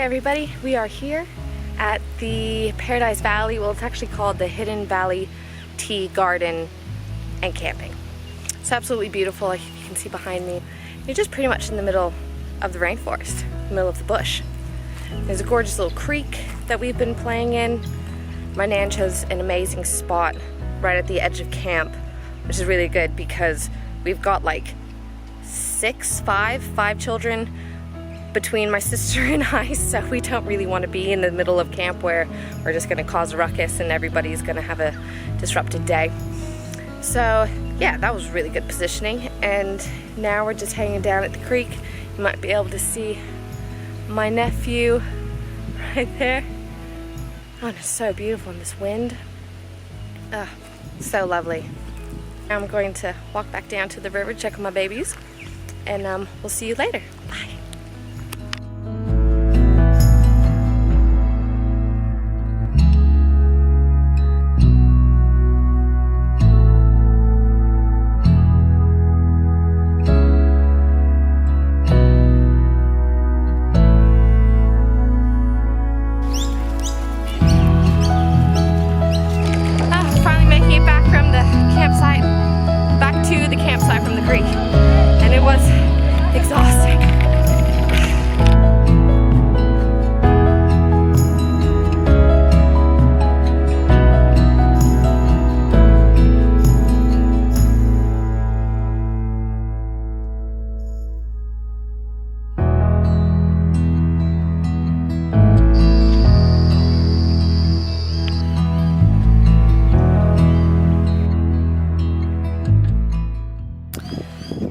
everybody, we are here at the Paradise Valley. Well, it's actually called the Hidden Valley Tea Garden and Camping. It's absolutely beautiful, like you can see behind me. You're just pretty much in the middle of the rainforest, the middle of the bush. There's a gorgeous little creek that we've been playing in. My nan chose an amazing spot right at the edge of camp, which is really good because we've got like five children between my sister and I, so we don't really want to be in the middle of camp where we're just going to cause a ruckus and everybody's going to have a disrupted day. So yeah, that was really good positioning, and now we're just hanging down at the creek. You might be able to see my nephew right there. Oh, it's so beautiful in this wind. Oh, so lovely. I'm going to walk back down to the river, check on my babies, and we'll see you later. Bye. From the creek, and it was exhausting.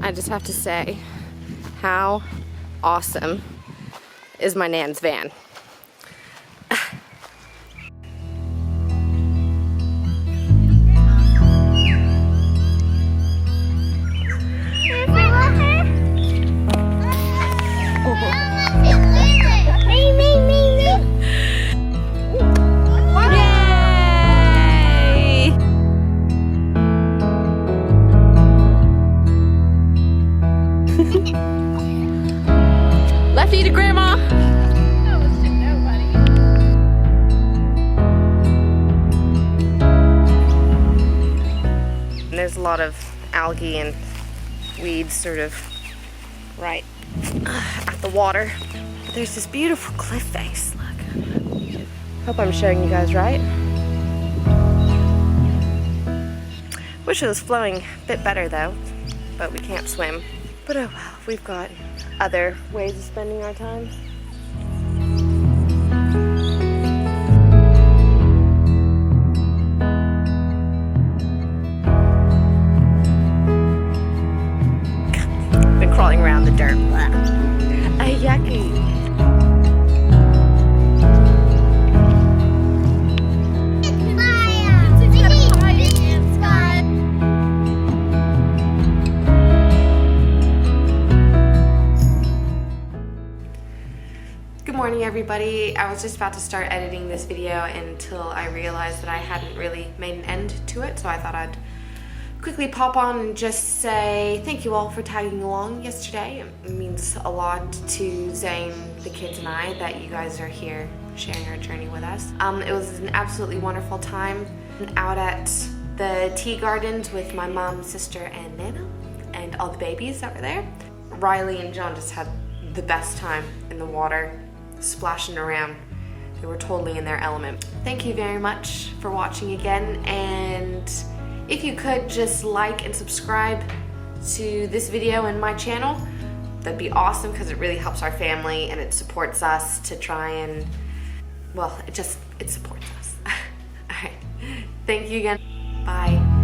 I just have to say, how awesome is my nan's van? Lefty to grandma. And there's a lot of algae and weeds sort of right at the water. But there's this beautiful cliff face. Look. Hope I'm showing you guys right. Wish it was flowing a bit better though, but we can't swim. But oh well, we've got other ways of spending our time. Been crawling around the dirt. Yucky. Good morning everybody. I was just about to start editing this video until I realized that I hadn't really made an end to it, so I thought I'd quickly pop on and just say thank you all for tagging along yesterday. It means a lot to Zane, the kids, and I that you guys are here sharing our journey with us. It was an absolutely wonderful time out at the tea gardens with my mom, sister, and Nana, and all the babies that were there. Riley and John just had the best time in the water, splashing around. They were totally in their element. Thank you very much for watching again, and if you could just like and subscribe to this video and my channel, that'd be awesome because it really helps our family and it supports us to try and, well, it supports us. All right, thank you again. Bye.